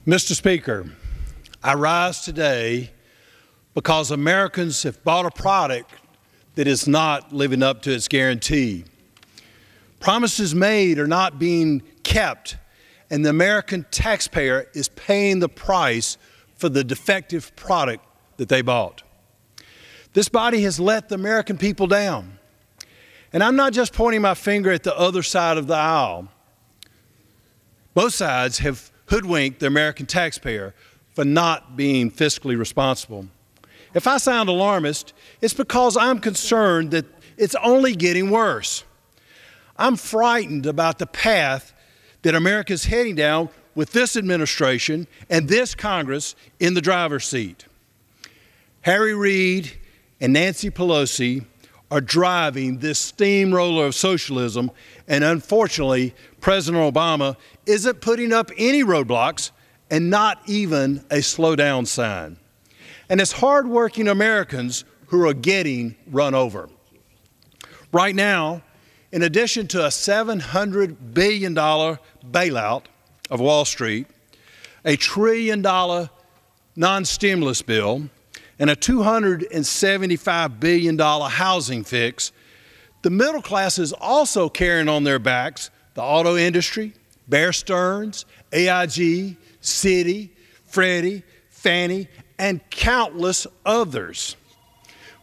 Mr. Speaker, I rise today because Americans have bought a product that is not living up to its guarantee. Promises made are not being kept, and the American taxpayer is paying the price for the defective product that they bought. This body has let the American people down. And I'm not just pointing my finger at the other side of the aisle. Both sides have hoodwinked the American taxpayer for not being fiscally responsible. If I sound alarmist, it's because I'm concerned that it's only getting worse. I'm frightened about the path that America is heading down with this administration and this Congress in the driver's seat. Harry Reid and Nancy Pelosi are driving this steamroller of socialism, and unfortunately, President Obama isn't putting up any roadblocks and not even a slow down sign. And it's hardworking Americans who are getting run over. Right now, in addition to a $700 billion bailout of Wall Street, a $1 trillion non-stimulus bill, and a $275 billion housing fix, the middle class is also carrying on their backs the auto industry, Bear Stearns, AIG, Citi, Freddie, Fannie, and countless others.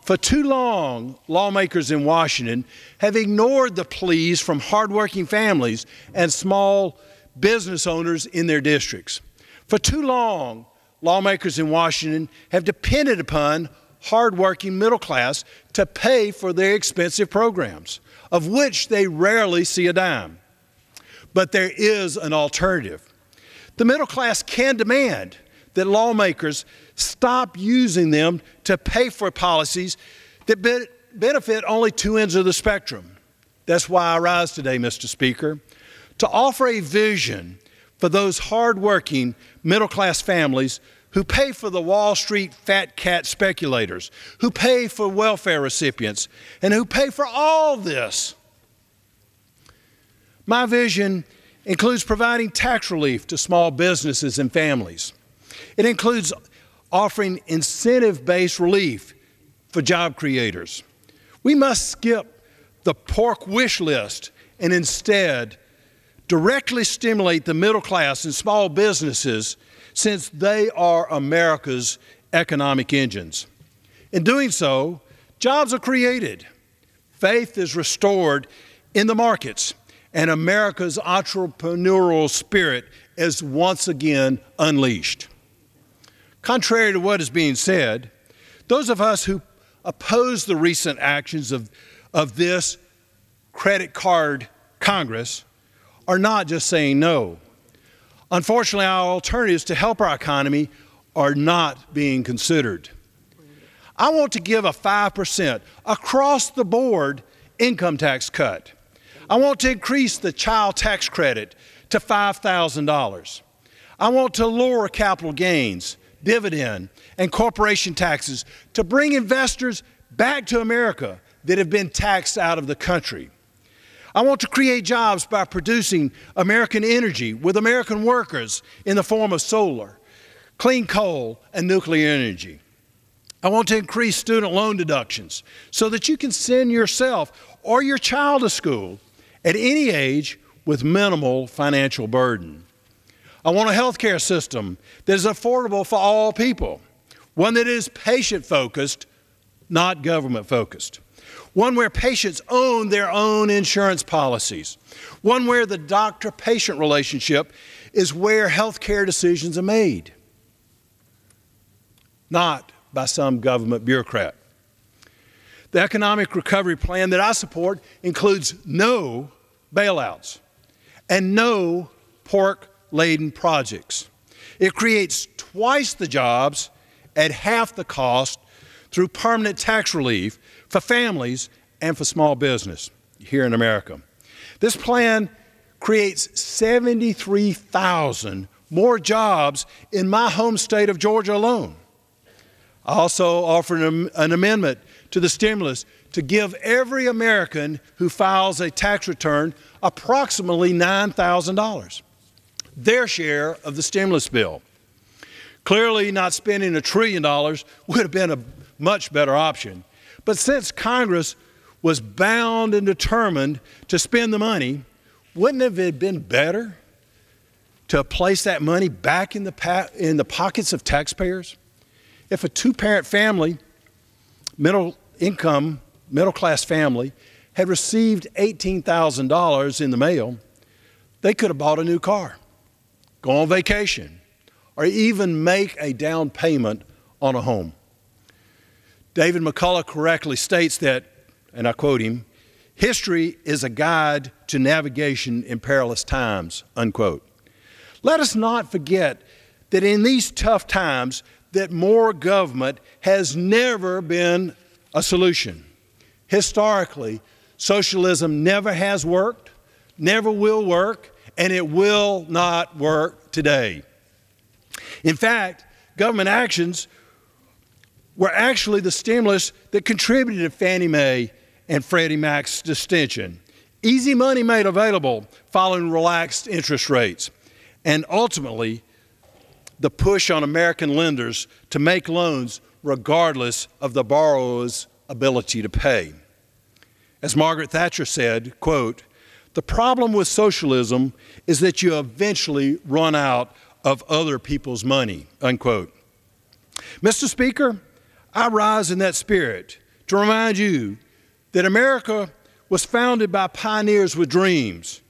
For too long, lawmakers in Washington have ignored the pleas from hardworking families and small business owners in their districts. For too long, lawmakers in Washington have depended upon hardworking middle class to pay for their expensive programs, of which they rarely see a dime. But there is an alternative. The middle class can demand that lawmakers stop using them to pay for policies that benefit only two ends of the spectrum. That's why I rise today, Mr. Speaker, to offer a vision for those hardworking middle-class families who pay for the Wall Street fat cat speculators, who pay for welfare recipients, and who pay for all this. My vision includes providing tax relief to small businesses and families. It includes offering incentive-based relief for job creators. We must skip the pork wish list and instead directly stimulate the middle class and small businesses, since they are America's economic engines. In doing so, jobs are created, faith is restored in the markets, and America's entrepreneurial spirit is once again unleashed. Contrary to what is being said, those of us who oppose the recent actions of this credit card Congress are not just saying no. Unfortunately, our alternatives to help our economy are not being considered. I want to give a 5% across-the-board income tax cut. I want to increase the child tax credit to $5,000. I want to lower capital gains, dividend, and corporation taxes to bring investors back to America that have been taxed out of the country. I want to create jobs by producing American energy with American workers in the form of solar, clean coal, and nuclear energy. I want to increase student loan deductions so that you can send yourself or your child to school at any age with minimal financial burden. I want a health care system that is affordable for all people, one that is patient-focused, not government-focused. One where patients own their own insurance policies. One where the doctor-patient relationship is where health care decisions are made, not by some government bureaucrat. The economic recovery plan that I support includes no bailouts and no pork-laden projects. It creates twice the jobs at half the cost through permanent tax relief for families and for small business here in America. This plan creates 73,000 more jobs in my home state of Georgia alone. I also offered an amendment to the stimulus to give every American who files a tax return approximately $9,000, their share of the stimulus bill. Clearly, not spending $1 trillion would have been a much better option. But since Congress was bound and determined to spend the money, wouldn't it have been better to place that money back in the pockets of taxpayers? If a two-parent family, middle-class family, had received $18,000 in the mail, they could have bought a new car, go on vacation, or even make a down payment on a home. David McCullough correctly states that, and I quote him, "History is a guide to navigation in perilous times," unquote. Let us not forget that in these tough times, that more government has never been a solution. Historically, socialism never has worked, never will work, and it will not work today. In fact, government actions were actually the stimulus that contributed to Fannie Mae and Freddie Mac's distension. Easy money made available following relaxed interest rates, and ultimately the push on American lenders to make loans regardless of the borrower's ability to pay. As Margaret Thatcher said, quote, "The problem with socialism is that you eventually run out of other people's money," unquote. Mr. Speaker, I rise in that spirit to remind you that America was founded by pioneers with dreams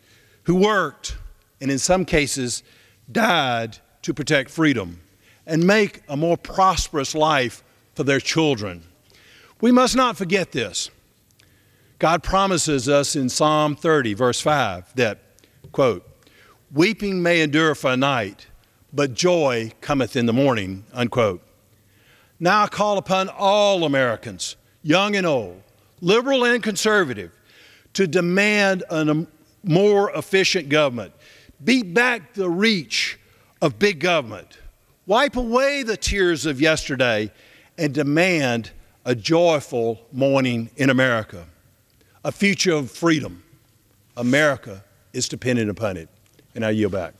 who worked, and in some cases died, to protect freedom and make a more prosperous life for their children. We must not forget this. God promises us in Psalm 30, verse 5, that, quote, "Weeping may endure for a night, but joy cometh in the morning," unquote. Now I call upon all Americans, young and old, liberal and conservative, to demand a more efficient government. Beat back the reach of big government. Wipe away the tears of yesterday and demand a joyful morning in America, a future of freedom. America is dependent upon it. And I yield back.